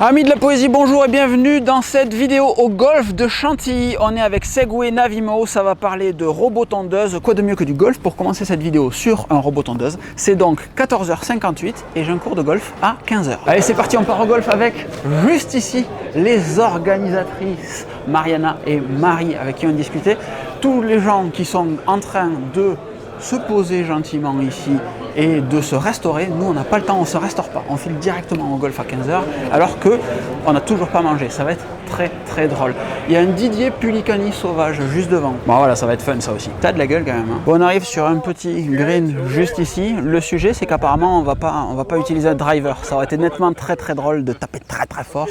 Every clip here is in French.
Amis de la poésie, bonjour et bienvenue dans cette vidéo au golf de Chantilly. On est avec Segway Navimo, ça va parler de robot tondeuse. Quoi de mieux que du golf pour commencer cette vidéo sur un robot tondeuse. C'est donc 14h58 et j'ai un cours de golf à 15h. Allez, c'est parti, on part au golf avec juste ici les organisatrices Mariana et Marie avec qui on discutait. Tous les gens qui sont en train de se poser gentiment ici et de se restaurer. Nous, on n'a pas le temps, on ne se restaure pas. On file directement au golf à 15h alors qu'on n'a toujours pas mangé. Ça va être très très drôle. Il y a un Didier Pulicani sauvage juste devant. Bon voilà, ça va être fun ça aussi. T'as de la gueule quand même. Hein. Bon, on arrive sur un petit green juste ici. Le sujet, c'est qu'apparemment, on va pas utiliser un driver. Ça aurait été nettement très très drôle de taper très très fort.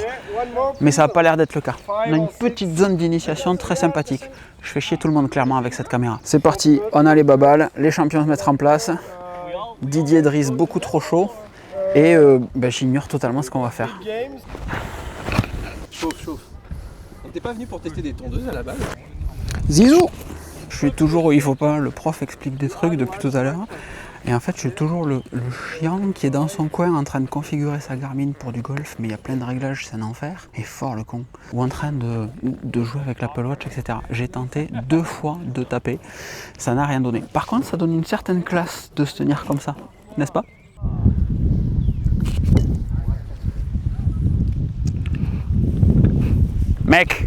Mais ça n'a pas l'air d'être le cas. On a une petite zone d'initiation très sympathique. Je fais chier tout le monde clairement avec cette caméra. C'est parti, on a les babales, les champions se mettent en place. Didier Driss beaucoup trop chaud. Et j'ignore totalement ce qu'on va faire. Chauffe. On t'es pas venu pour tester des tondeuses à la base? Zizou! Je suis toujours où il faut pas, le prof explique des trucs depuis tout à l'heure. Et en fait, je suis toujours le chiant qui est dans son coin en train de configurer sa Garmin pour du golf, mais il y a plein de réglages, c'est un enfer. Et fort le con. Ou en train de jouer avec l'Apple Watch, etc. J'ai tenté 2 fois de taper, ça n'a rien donné. Par contre, ça donne une certaine classe de se tenir comme ça, n'est-ce pas? Mec!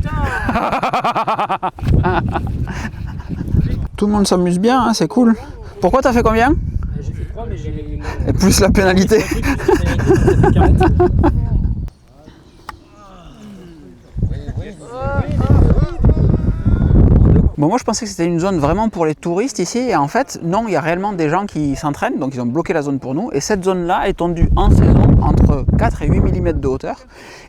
Tout le monde s'amuse bien, hein, c'est cool. Pourquoi t'as fait combien? J'ai fait 3, mais j'ai... Et plus la pénalité. Bon, moi je pensais que c'était une zone vraiment pour les touristes ici, et en fait non, il y a réellement des gens qui s'entraînent, donc ils ont bloqué la zone pour nous, et cette zone là est tendue en saison entre 4 et 8 mm de hauteur,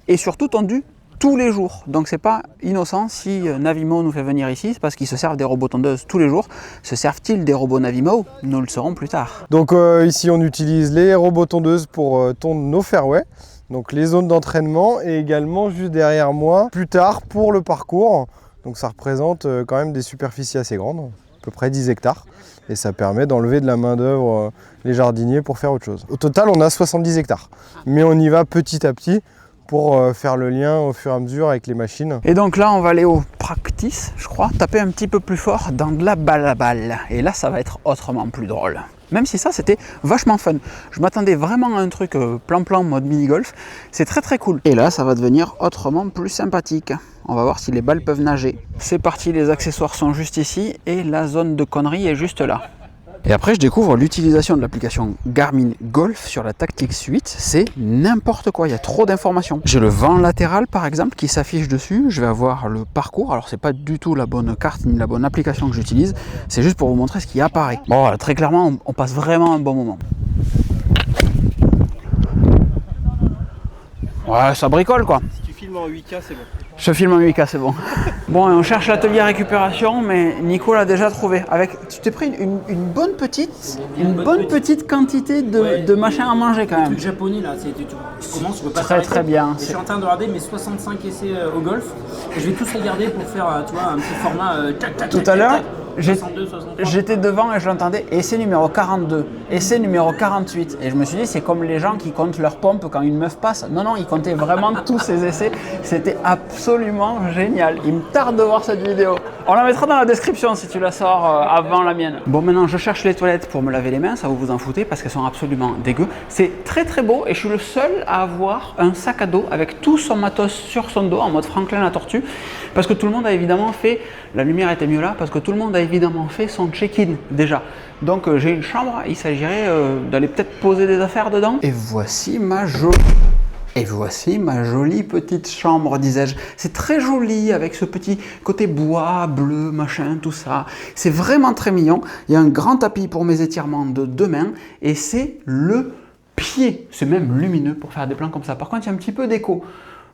et surtout tendue tous les jours. Donc c'est pas innocent si Navimo nous fait venir ici, c'est parce qu'ils se servent des robots tondeuses tous les jours. Se servent-ils des robots Navimo? Nous le saurons plus tard. Donc ici on utilise les robots tondeuses pour tondre nos fairways, donc les zones d'entraînement, et également juste derrière moi, plus tard pour le parcours. Donc ça représente quand même des superficies assez grandes, à peu près 10 hectares. Et ça permet d'enlever de la main d'œuvre les jardiniers pour faire autre chose. Au total on a 70 hectares, mais on y va petit à petit pour faire le lien au fur et à mesure avec les machines. Et donc là, on va aller au practice, je crois, taper un petit peu plus fort dans de la balle à balle. Et là, ça va être autrement plus drôle. Même si ça, c'était vachement fun. Je m'attendais vraiment à un truc plan-plan mode mini-golf. C'est très très cool. Et là, ça va devenir autrement plus sympathique. On va voir si les balles peuvent nager. C'est parti, les accessoires sont juste ici et la zone de conneries est juste là. Et après, je découvre l'utilisation de l'application Garmin Golf sur la Tactix 8. C'est n'importe quoi, il y a trop d'informations. J'ai le vent latéral, par exemple, qui s'affiche dessus. Je vais avoir le parcours. Alors, c'est pas du tout la bonne carte ni la bonne application que j'utilise. C'est juste pour vous montrer ce qui apparaît. Bon, voilà, très clairement, on passe vraiment un bon moment. Ouais, ça bricole, quoi. Si tu filmes en 8K, c'est bon. Je filme en 8K, c'est bon. Bon, et on cherche l'atelier récupération, mais Nico l'a déjà trouvé. Tu t'es pris une bonne petite quantité de machin à manger quand Le même. truc japonais là, tu commences, tu peux pas Très s'arrêter. très bien. Et je suis en train de regarder mes 65 essais au golf. Et je vais tous regarder pour faire tu vois, un petit format Tout à l'heure, 62, 63. j'étais devant et je l'entendais, essai numéro 42, essai numéro 48. Et je me suis dit, c'est comme les gens qui comptent leur pompe quand une meuf passe. Non, non, ils comptaient vraiment tous ces essais. C'était absolument génial. Il me tarde de voir cette vidéo. On la mettra dans la description si tu la sors avant la mienne. Bon, maintenant, je cherche les toilettes pour me laver les mains. Ça vous en foutez parce qu'elles sont absolument dégueu. C'est très très beau et je suis le seul à avoir un sac à dos avec tout son matos sur son dos en mode Franklin la tortue. Parce que tout le monde a évidemment fait, la lumière était mieux là, parce que tout le monde a évidemment fait son check-in déjà. Donc j'ai une chambre, il s'agirait d'aller peut-être poser des affaires dedans. Et voici ma jolie petite chambre, disais-je. C'est très joli avec ce petit côté bois, bleu, machin, tout ça. C'est vraiment très mignon. Il y a un grand tapis pour mes étirements de 2 mains et c'est le pied. C'est même lumineux pour faire des plans comme ça. Par contre, il y a un petit peu d'écho.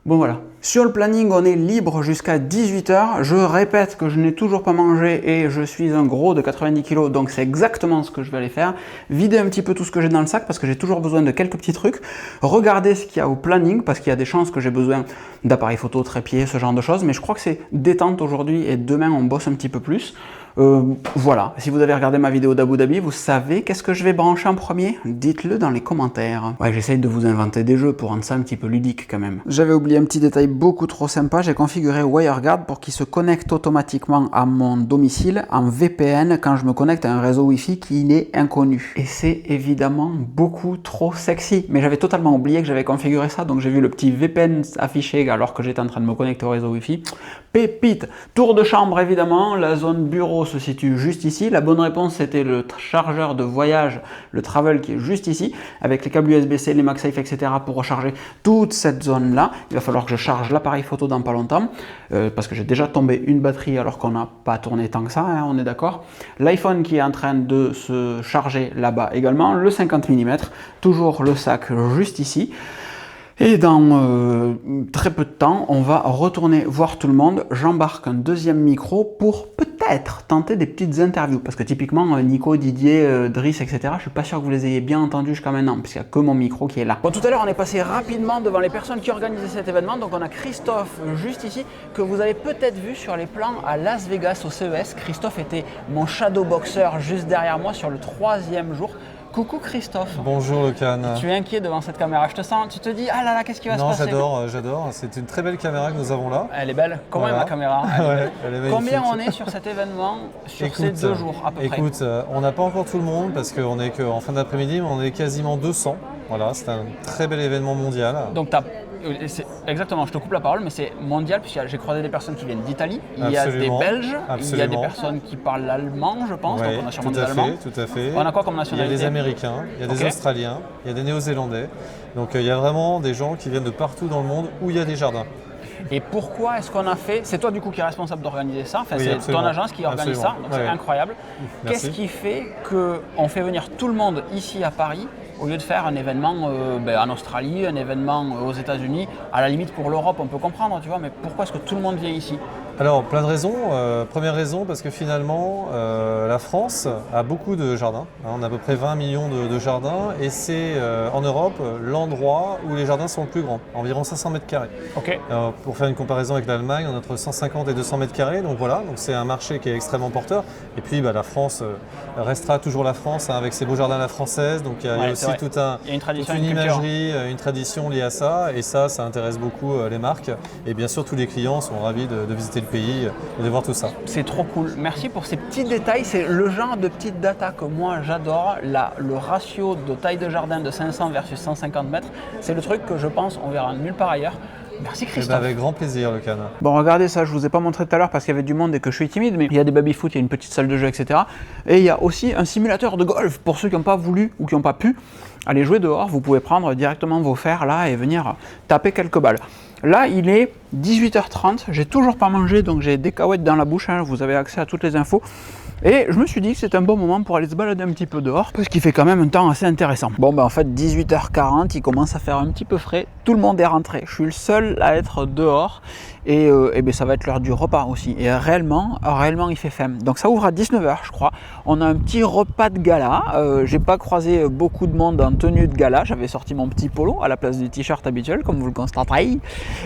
Bon voilà. Sur le planning, on est libre jusqu'à 18 h. Je répète que je n'ai toujours pas mangé et je suis un gros de 90 kg, donc c'est exactement ce que je vais aller faire. Vider un petit peu tout ce que j'ai dans le sac parce que j'ai toujours besoin de quelques petits trucs. Regarder ce qu'il y a au planning parce qu'il y a des chances que j'ai besoin d'appareils photo, trépied, ce genre de choses. Mais je crois que c'est détente aujourd'hui et demain on bosse un petit peu plus. Voilà, si vous avez regardé ma vidéo d'Abu Dhabi, vous savez qu'est-ce que je vais brancher en premier? Dites-le dans les commentaires. Ouais, j'essaye de vous inventer des jeux pour rendre ça un petit peu ludique quand même. J'avais oublié un petit détail beaucoup trop sympa, j'ai configuré WireGuard pour qu'il se connecte automatiquement à mon domicile en VPN quand je me connecte à un réseau Wi-Fi qui n'est inconnu. Et c'est évidemment beaucoup trop sexy. Mais j'avais totalement oublié que j'avais configuré ça, donc j'ai vu le petit VPN affiché alors que j'étais en train de me connecter au réseau Wi-Fi. Pépite! Tour de chambre évidemment, la zone bureau se situe juste ici. La bonne réponse c'était le chargeur de voyage, le travel qui est juste ici, avec les câbles USB-C, les MagSafe, etc. pour recharger toute cette zone là. Il va falloir que je charge l'appareil photo dans pas longtemps, parce que j'ai déjà tombé une batterie alors qu'on n'a pas tourné tant que ça, hein, on est d'accord. L'iPhone qui est en train de se charger là-bas également, le 50 mm, toujours le sac juste ici. Et dans très peu de temps, on va retourner voir tout le monde. J'embarque un deuxième micro pour peut-être tenter des petites interviews. Parce que typiquement, Nico, Didier, Driss, etc., je suis pas sûr que vous les ayez bien entendus jusqu'à maintenant, puisqu'il n'y a que mon micro qui est là. Bon, tout à l'heure, on est passé rapidement devant les personnes qui organisaient cet événement. Donc on a Christophe juste ici, que vous avez peut-être vu sur les plans à Las Vegas au CES. Christophe était mon shadow boxer juste derrière moi sur le 3e jour. Coucou Christophe. Bonjour Locan. Tu es inquiet devant cette caméra, je te sens, tu te dis ah là là, qu'est-ce qui va se passer? Non, j'adore, c'est une très belle caméra que nous avons là. Elle est belle, comment voilà. est ma caméra? Ouais, elle est magnifique. Combien on est sur cet événement sur ces 2 jours à peu près? Écoute, on n'a pas encore tout le monde parce qu'on n'est qu'en fin d'après-midi, mais on est quasiment 200. Voilà, c'est un très bel événement mondial. Donc exactement, je te coupe la parole, mais c'est mondial puisque j'ai croisé des personnes qui viennent d'Italie, il y a des Belges, il y a des personnes qui parlent l'allemand, je pense, ouais, donc on a sûrement des Allemands. Tout à fait. On a quoi comme nationalité? Il y a des Américains, il y a des Australiens, il y a des Néo-Zélandais. Donc il y a vraiment des gens qui viennent de partout dans le monde où il y a des jardins. Et pourquoi est-ce qu'on a fait, c'est toi du coup qui est responsable d'organiser ça, enfin, oui, c'est absolument. ton agence qui organise ça, donc c'est incroyable. Qu'est-ce qui fait qu'on fait venir tout le monde ici à Paris au lieu de faire un événement en Australie, un événement aux États-Unis? À la limite pour l'Europe on peut comprendre, tu vois, mais pourquoi est-ce que tout le monde vient ici? Alors, plein de raisons. Première raison, parce que finalement, la France a beaucoup de jardins. On a à peu près 20 millions de jardins et c'est en Europe l'endroit où les jardins sont le plus grands, environ 500 mètres carrés. Okay. Pour faire une comparaison avec l'Allemagne, on a entre 150 et 200 mètres carrés. Donc voilà, donc c'est un marché qui est extrêmement porteur. Et puis la France restera toujours la France, hein, avec ses beaux jardins à la française. Donc il y a aussi toute une imagerie, une tradition liée à ça. Et ça intéresse beaucoup les marques. Et bien sûr, tous les clients sont ravis de visiter le pays et de voir tout ça. C'est trop cool. Merci pour ces petits détails. C'est le genre de petites data que moi j'adore. Le ratio de taille de jardin de 500 versus 150 mètres, c'est le truc que je pense on verra nulle part ailleurs. Merci Christophe. Avec grand plaisir, Locan. Bon, regardez ça, je vous ai pas montré tout à l'heure parce qu'il y avait du monde et que je suis timide, mais il y a des baby-foot, il y a une petite salle de jeu, etc. Et il y a aussi un simulateur de golf pour ceux qui n'ont pas voulu ou qui n'ont pas pu aller jouer dehors. Vous pouvez prendre directement vos fers là et venir taper quelques balles. Là, il est 18h30, j'ai toujours pas mangé, donc j'ai des cacahuètes dans la bouche, hein, vous avez accès à toutes les infos. Et je me suis dit que c'était un bon moment pour aller se balader un petit peu dehors, parce qu'il fait quand même un temps assez intéressant. Bon, ben en fait, 18h40, il commence à faire un petit peu frais, tout le monde est rentré. Je suis le seul à être dehors, et ben, ça va être l'heure du repas aussi. Et réellement, il fait faim. Donc ça ouvre à 19h, je crois. On a un petit repas de gala. J'ai pas croisé beaucoup de monde en tenue de gala. J'avais sorti mon petit polo à la place du t-shirt habituel, comme vous le constaterez.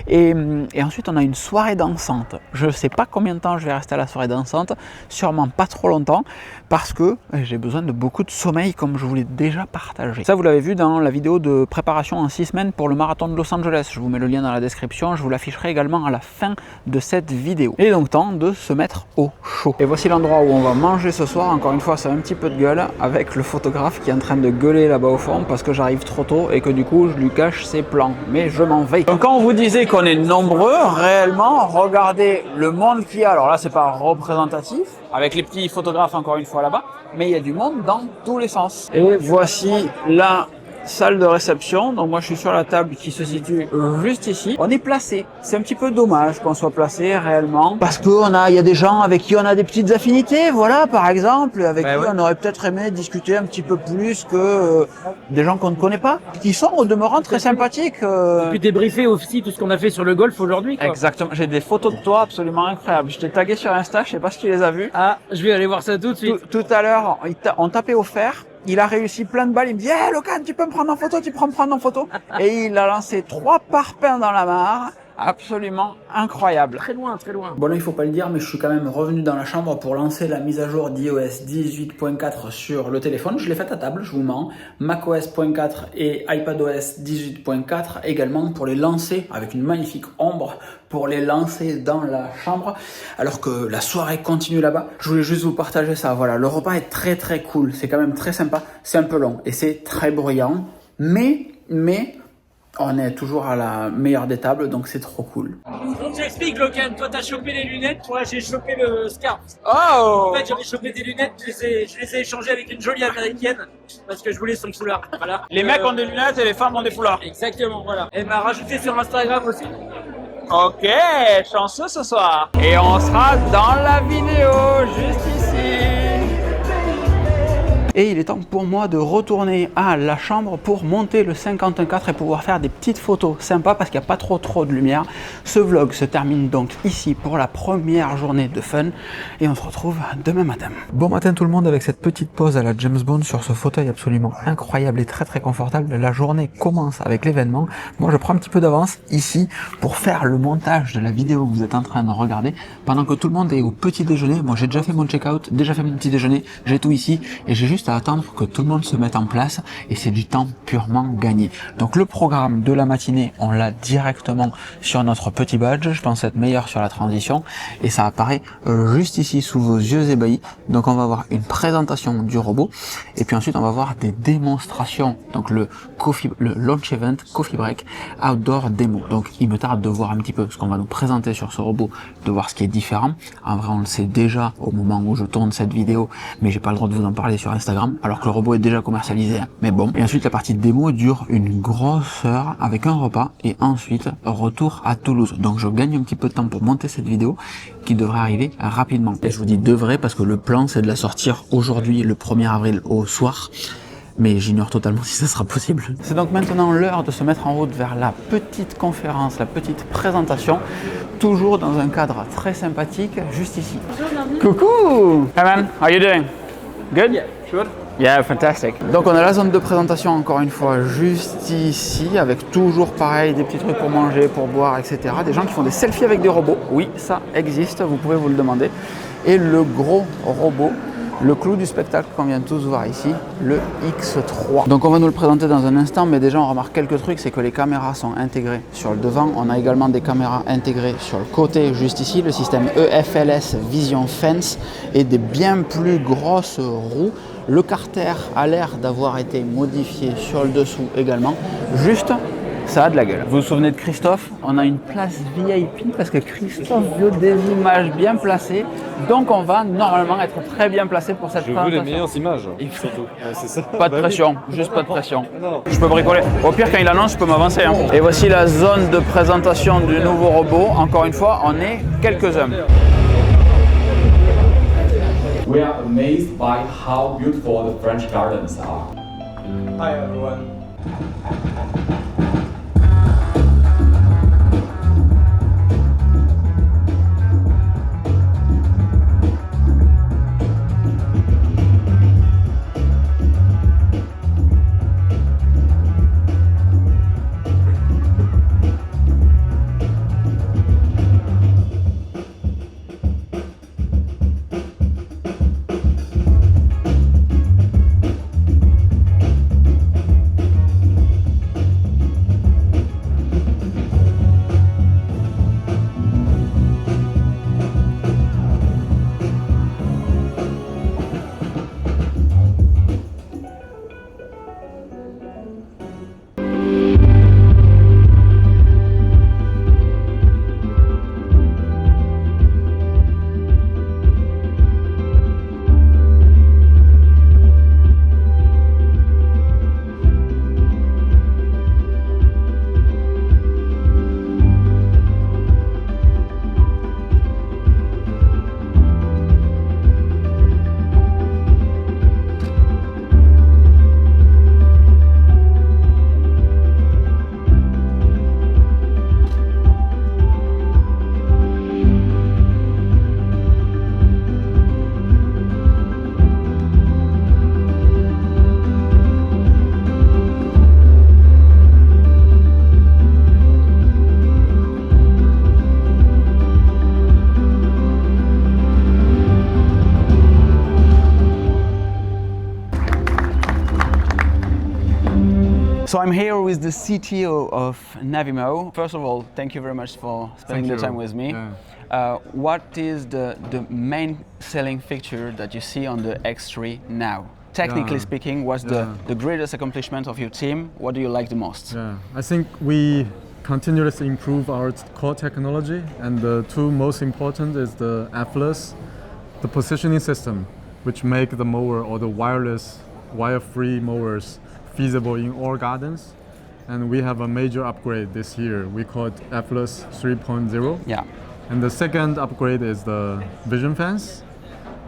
Et ensuite, on a une soirée dansante. Je sais pas combien de temps je vais rester à la soirée dansante. Sûrement pas trop longtemps, parce que j'ai besoin de beaucoup de sommeil, comme je vous l'ai déjà partagé. Ça, vous l'avez vu dans la vidéo de préparation en 6 semaines pour le marathon de Los Angeles. Je vous mets le lien dans la description. Je vous l'afficherai également à la fin de cette vidéo. Et donc, temps de se mettre au chaud. Et voici l'endroit où on va manger ce soir. Encore une fois, c'est un petit peu de gueule avec le photographe qui est en train de gueuler là-bas au fond parce que j'arrive trop tôt et que du coup, je lui cache ses plans. Mais je m'en vais. Donc, quand on vous disait qu'on est nombreux, réellement, regardez le monde qu'il y a. Alors là, c'est pas représentatif avec les petits photographes encore une fois là-bas, mais il y a du monde dans tous les sens. Et voici la salle de réception. Donc moi je suis sur la table qui se situe juste ici. On est placé. C'est un petit peu dommage qu'on soit placé réellement parce que il y a des gens avec qui on a des petites affinités. Voilà, par exemple, avec qui on aurait peut-être aimé discuter un petit peu plus que des gens qu'on ne connaît pas, qui sont au demeurant très sympathiques. Et puis débriefer aussi tout ce qu'on a fait sur le golf aujourd'hui. Exactement. J'ai des photos de toi absolument incroyables. Je t'ai tagué sur Insta. Je sais pas si tu les as vues. Ah, je vais aller voir ça tout de suite. Tout à l'heure, on tapait au fer. Il a réussi plein de balles. Il me dit, hey, Locan, tu peux me prendre en photo, tu peux me prendre en photo. Et il a lancé 3 parpaings dans la mare. absolument incroyable. Très loin, très loin. Bon là il faut pas le dire mais je suis quand même revenu dans la chambre pour lancer la mise à jour d'iOS 18.4 sur le téléphone. Je l'ai faite à table, je vous mens. macOS.4 et iPadOS 18.4 également pour les lancer avec une magnifique ombre pour les lancer dans la chambre alors que la soirée continue là-bas. Je voulais juste vous partager ça. Voilà, le repas est très très cool, c'est quand même très sympa. C'est un peu long et c'est très bruyant mais on est toujours à la meilleure des tables, donc c'est trop cool. Donc j'explique, Logan, toi t'as chopé les lunettes, moi j'ai chopé le scarf. Oh! En fait j'avais chopé des lunettes, je les ai échangées avec une jolie américaine parce que je voulais son foulard. Voilà. Les mecs ont des lunettes et les femmes ont des foulards. Exactement, voilà. Elle m'a rajouté sur Instagram aussi. Ok, chanceux ce soir. Et on sera dans la vidéo, juste ici. Et il est temps pour moi de retourner à la chambre pour monter le 51.4 et pouvoir faire des petites photos sympas parce qu'il n'y a pas trop de lumière. Ce vlog se termine donc ici pour la première journée de fun et on se retrouve demain matin. Bon matin tout le monde avec cette petite pause à la James Bond sur ce fauteuil absolument incroyable et très confortable. La journée commence avec l'événement. Moi je prends un petit peu d'avance ici pour faire le montage de la vidéo que vous êtes en train de regarder pendant que tout le monde est au petit déjeuner. Moi j'ai déjà fait mon check-out, déjà fait mon petit déjeuner, j'ai tout ici et j'ai juste à attendre que tout le monde se mette en place et c'est du temps purement gagné. Donc le programme de la matinée, on l'a directement sur notre petit badge. Je pense être meilleur sur la transition et ça apparaît juste ici sous vos yeux ébahis. Donc on va avoir une présentation du robot et puis ensuite on va voir des démonstrations. Donc le launch event Coffee Break Outdoor Demo. Donc il me tarde de voir un petit peu ce qu'on va nous présenter sur ce robot, de voir ce qui est différent. En vrai on le sait déjà au moment où je tourne cette vidéo, mais j'ai pas le droit de vous en parler sur Instagram alors que le robot est déjà commercialisé, mais bon. Et ensuite la partie démo dure une grosse heure avec un repas et ensuite retour à Toulouse. Donc je gagne un petit peu de temps pour monter cette vidéo qui devrait arriver rapidement. Et je vous dis devrait parce que le plan c'est de la sortir aujourd'hui le 1er avril au soir. Mais j'ignore totalement si ça sera possible. C'est donc maintenant l'heure de se mettre en route vers la petite conférence, la petite présentation, toujours dans un cadre très sympathique, juste ici. Coucou! Hey man, how are you doing? Good? Yeah, sure. Yeah, fantastic. Donc on a la zone de présentation encore une fois juste ici avec toujours pareil des petits trucs pour manger, pour boire, etc. Des gens qui font des selfies avec des robots. Oui, ça existe, vous pouvez vous le demander. Et le gros robot, le clou du spectacle qu'on vient tous voir ici, le X3. Donc on va nous le présenter dans un instant, mais déjà on remarque quelques trucs, c'est que les caméras sont intégrées sur le devant. On a également des caméras intégrées sur le côté, juste ici, le système EFLS Vision Fence et des bien plus grosses roues. Le carter a l'air d'avoir été modifié sur le dessous également. Juste, ça a de la gueule. Vous vous souvenez de Christophe? On a une place VIP parce que Christophe veut des images bien placées. Donc on va normalement être très bien placé pour cette présentation. Je veux les meilleures images, surtout. C'est ça. Pas de pression, juste pas de pression. Je peux bricoler. Au pire, quand il annonce, je peux m'avancer. Hein. Et voici la zone de présentation du nouveau robot. Encore une fois, on est quelques-uns. We are amazed by how beautiful the French gardens are. Hi everyone. So I'm here with the CTO of Navimo. First of all, thank you very much for spending the time with me. Yeah. What is the main selling feature that you see on the X3 now? Technically speaking, what's the greatest accomplishment of your team? What do you like the most? Yeah, I think we continuously improve our core technology, and the two most important is the Atlas, the positioning system, which make the mower or the wireless, wire-free mowers feasible in all gardens. And we have a major upgrade this year. We call it Atlas 3.0. Yeah. And the second upgrade is the vision fence.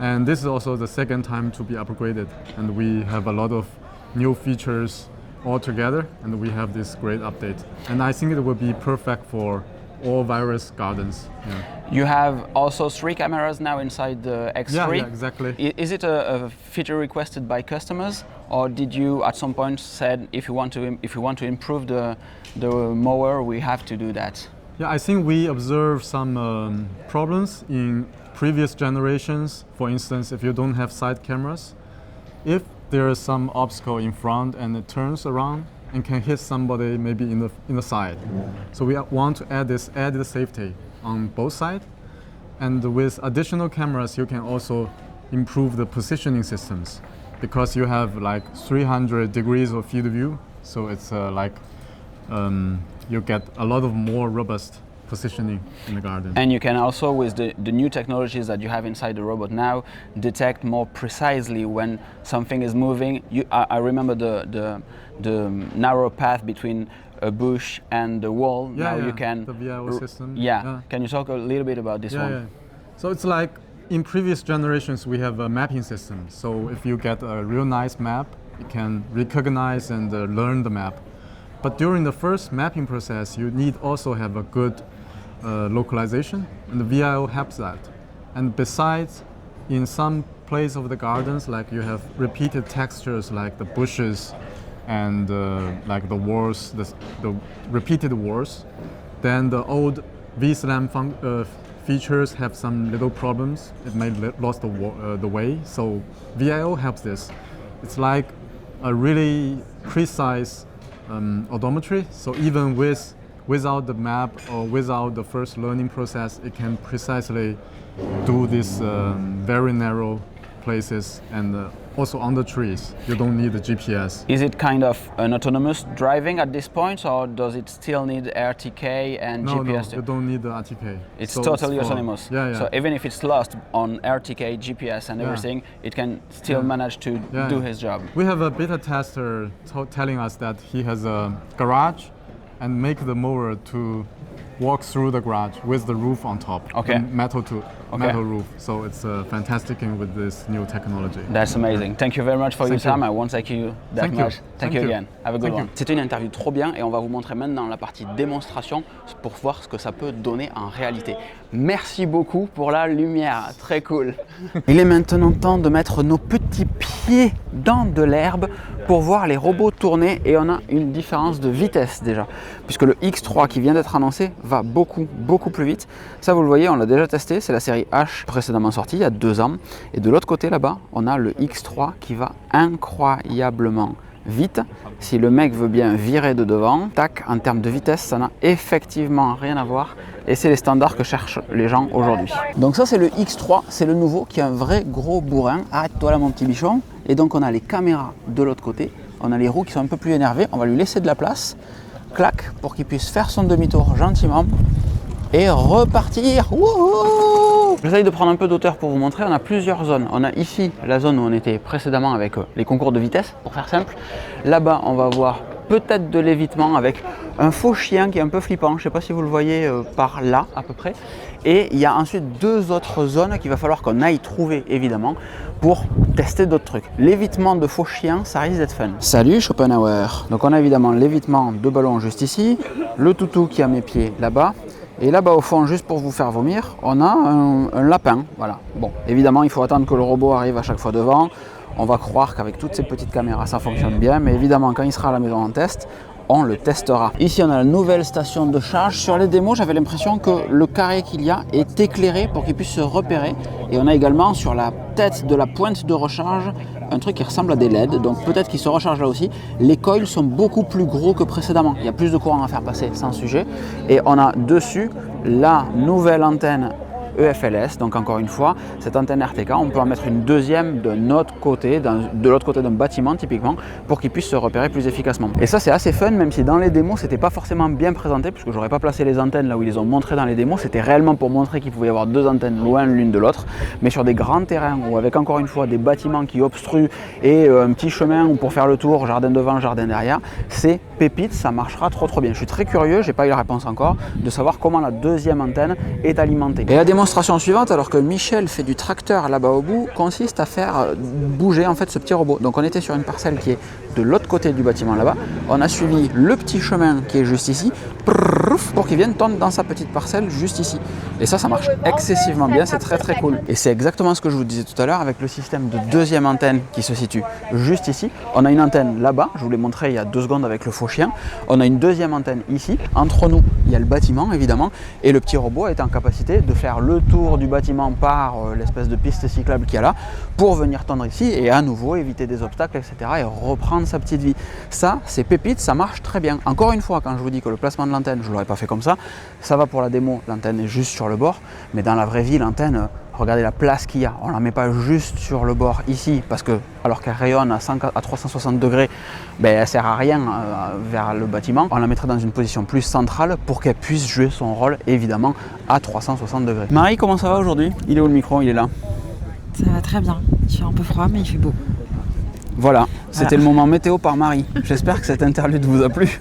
And this is also the second time to be upgraded. And we have a lot of new features all together, and we have this great update. And I think it will be perfect for all virus gardens. Yeah. You have also 3 cameras now inside the X3. Yeah, exactly. Is it a feature requested by customers, or did you at some point said if you want to improve the mower, we have to do that? Yeah, I think we observed some problems in previous generations. For instance, if you don't have side cameras, if there is some obstacle in front and it turns around and can hit somebody maybe in the side. So we want to add this added safety on both sides. And with additional cameras, you can also improve the positioning systems, because you have like 300 degrees of field of view. So it's you get a lot of more robust positioning in the garden. And you can also, with the new technologies that you have inside the robot now, detect more precisely when something is moving. I remember the narrow path between a bush and the wall. Yeah, now you can the VIO system. Yeah. Can you talk a little bit about this one? Yeah. So it's like in previous generations we have a mapping system. So if you get a real nice map, you can recognize and learn the map. But during the first mapping process, you need also have a good localization, and the VIO helps that. And besides, in some place of the gardens, like you have repeated textures like the bushes and like the walls, the repeated walls, then the old VSLAM features have some little problems. It may lost the way. So VIO helps this. It's like a really precise odometry. So even without the map or without the first learning process, it can precisely do these very narrow places, and also on the trees. You don't need the GPS. Is it kind of an autonomous driving at this point, or does it still need RTK and GPS? No, you don't need the RTK. It's totally autonomous. Yeah. So even if it's lost on RTK, GPS and everything, it can still manage to do his job. We have a beta tester telling us that he has a garage and make the mower to walk through the garage with the roof on top. Okay. Metal roof. So it's fantastic with this new technology. That's amazing. Thank you very much for your time. I won't take you that much. Thank you again. Have a good one. C'était une interview trop bien, et on va vous montrer maintenant la partie démonstration pour voir ce que ça peut donner en réalité. Merci beaucoup pour la lumière, très cool. Il est maintenant temps de mettre nos petits pieds dans de l'herbe pour voir les robots tourner, et on a une différence de vitesse déjà, puisque le X3 qui vient d'être annoncé va beaucoup plus vite. Ça vous le voyez, on l'a déjà testé, c'est la série H précédemment sortie il y a 2 ans, et de l'autre côté là-bas on a le X3 qui va incroyablement vite. Si le mec veut bien virer de devant, tac, en termes de vitesse, ça n'a effectivement rien à voir, et c'est les standards que cherchent les gens aujourd'hui. Donc ça c'est le X3, c'est le nouveau qui est un vrai gros bourrin. Arrête-toi là mon petit bichon. Et donc on a les caméras de l'autre côté, on a les roues qui sont un peu plus énervées, on va lui laisser de la place, clac, pour qu'il puisse faire son demi-tour gentiment et repartir. J'essaye de prendre un peu d'auteur pour vous montrer. On a plusieurs zones. On a ici la zone où on était précédemment avec les concours de vitesse, pour faire simple. Là-bas, on va voir peut-être de l'évitement avec un faux chien qui est un peu flippant. Je ne sais pas si vous le voyez par là à peu près. Et il y a ensuite 2 autres zones qu'il va falloir qu'on aille trouver évidemment pour tester d'autres trucs. L'évitement de faux chien, ça risque d'être fun. Salut Schopenhauer. Donc on a évidemment l'évitement de ballon juste ici, le toutou qui est à mes pieds là-bas. Et là-bas au fond, juste pour vous faire vomir, on a un lapin. Voilà. Bon, évidemment, il faut attendre que le robot arrive à chaque fois devant. On va croire qu'avec toutes ces petites caméras, ça fonctionne bien. Mais évidemment, quand il sera à la maison en test, on le testera. Ici on a la nouvelle station de charge. Sur les démos j'avais l'impression que le carré qu'il y a est éclairé pour qu'il puisse se repérer. Et on a également sur la tête de la pointe de recharge un truc qui ressemble à des LED, donc peut-être qu'il se recharge là aussi. Les coils sont beaucoup plus gros que précédemment, il y a plus de courant à faire passer sans sujet. Et on a dessus la nouvelle antenne EFLS, donc encore une fois, cette antenne RTK, on peut en mettre une deuxième de l'autre côté d'un bâtiment typiquement, pour qu'il puisse se repérer plus efficacement. Et ça c'est assez fun, même si dans les démos c'était pas forcément bien présenté, puisque j'aurais pas placé les antennes là où ils les ont montré dans les démos, c'était réellement pour montrer qu'il pouvait y avoir deux antennes loin l'une de l'autre, mais sur des grands terrains ou avec encore une fois des bâtiments qui obstruent et un petit chemin pour faire le tour, jardin devant, jardin derrière, c'est pépite, ça marchera trop bien. Je suis très curieux, j'ai pas eu la réponse encore, de savoir comment la deuxième antenne est alimentée. Et la démonstration suivante, alors que Michel fait du tracteur là-bas au bout, consiste à faire bouger en fait ce petit robot. Donc on était sur une parcelle qui est de l'autre côté du bâtiment là-bas, on a suivi le petit chemin qui est juste ici, pour qu'il vienne tendre dans sa petite parcelle juste ici. Et ça marche excessivement bien, c'est très cool. Et c'est exactement ce que je vous disais tout à l'heure avec le système de deuxième antenne qui se situe juste ici. On a une antenne là-bas, je vous l'ai montré il y a 2 secondes avec le faux chien. On a une deuxième antenne ici. Entre nous, il y a le bâtiment évidemment. Et le petit robot est en capacité de faire le tour du bâtiment par l'espèce de piste cyclable qu'il y a là pour venir tendre ici et à nouveau éviter des obstacles, etc. et reprendre sa petite vie. Ça, c'est pépite, ça marche très bien. Encore une fois, quand je vous dis que le placement de l'antenne, je ne l'aurais pas fait comme ça, ça va pour la démo, l'antenne est juste sur le bord, mais dans la vraie vie, l'antenne, regardez la place qu'il y a. On ne la met pas juste sur le bord ici, parce que alors qu'elle rayonne à 360 degrés, elle ne sert à rien vers le bâtiment. On la mettrait dans une position plus centrale pour qu'elle puisse jouer son rôle, évidemment, à 360 degrés. Marie, comment ça va aujourd'hui? Il est où le micro? Il est là. Ça va très bien. Il fait un peu froid, mais il fait beau. Voilà, c'était le moment météo par Marie. J'espère que cette interlude vous a plu.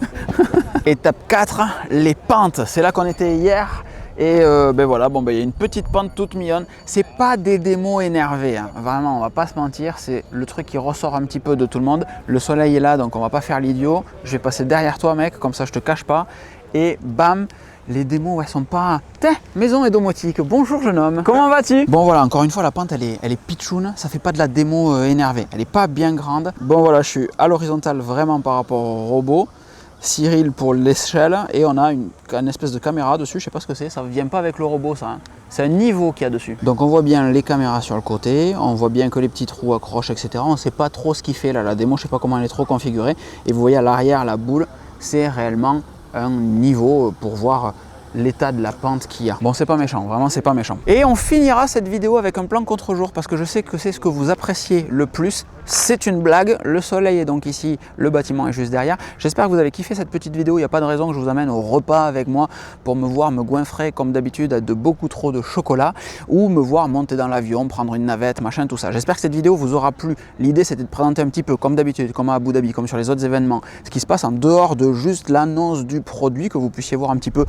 Étape 4, les pentes. C'est là qu'on était hier. Et voilà, il y a une petite pente toute mignonne. C'est pas des démos énervées, hein. Vraiment, on va pas se mentir, c'est le truc qui ressort un petit peu de tout le monde. Le soleil est là, donc on va pas faire l'idiot. Je vais passer derrière toi, mec, comme ça je te cache pas. Et bam, les démos, elles sont pas... Maison et domotique, bonjour jeune homme, comment vas-tu? Bon voilà, encore une fois, la pente, elle est pitchoune, ça fait pas de la démo énervée. Elle est pas bien grande. Bon voilà, je suis à l'horizontale vraiment par rapport au robot. Cyril pour l'échelle et on a une espèce de caméra dessus, je sais pas ce que c'est, ça vient pas avec le robot ça, hein. C'est un niveau qu'il y a dessus. Donc on voit bien les caméras sur le côté, on voit bien que les petits trous accrochent, etc. On sait pas trop ce qu'il fait là, la démo, je sais pas comment elle est trop configurée. Et vous voyez à l'arrière, la boule, c'est réellement un niveau pour voir l'état de la pente qu'il y a. Bon, c'est pas méchant, vraiment c'est pas méchant. Et on finira cette vidéo avec un plan contre-jour parce que je sais que c'est ce que vous appréciez le plus. C'est une blague, le soleil est donc ici, le bâtiment est juste derrière. J'espère que vous avez kiffé cette petite vidéo, il n'y a pas de raison que je vous amène au repas avec moi pour me voir me goinfrer comme d'habitude à de beaucoup trop de chocolat ou me voir monter dans l'avion, prendre une navette, machin, tout ça. J'espère que cette vidéo vous aura plu. L'idée c'était de présenter un petit peu comme d'habitude, comme à Abu Dhabi, comme sur les autres événements, ce qui se passe en dehors de juste l'annonce du produit, que vous puissiez voir un petit peu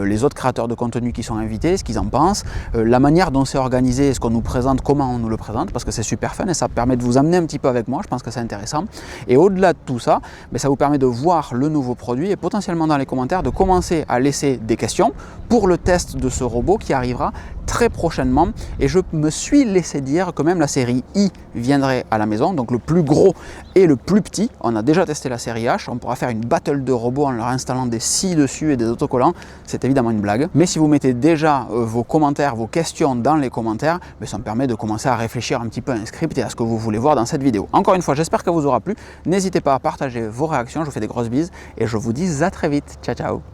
les autres créateurs de contenu qui sont invités, ce qu'ils en pensent, la manière dont c'est organisé, ce qu'on nous présente, comment on nous le présente, parce que c'est super fun et ça permet de vous amener un petit peu avec moi, je pense que c'est intéressant. Et au-delà de tout ça, ça vous permet de voir le nouveau produit et potentiellement dans les commentaires de commencer à laisser des questions pour le test de ce robot qui arrivera très prochainement. Et je me suis laissé dire que même la série I viendrait à la maison, donc le plus gros et le plus petit. On a déjà testé la série H, on pourra faire une battle de robots en leur installant des scies dessus et des autocollants. C'est évidemment une blague, mais si vous mettez déjà vos commentaires, vos questions dans les commentaires, ça me permet de commencer à réfléchir un petit peu à un script et à ce que vous voulez voir dans cette vidéo. Encore une fois, j'espère qu'elle vous aura plu. N'hésitez pas à partager vos réactions, je vous fais des grosses bises et je vous dis à très vite. Ciao ciao.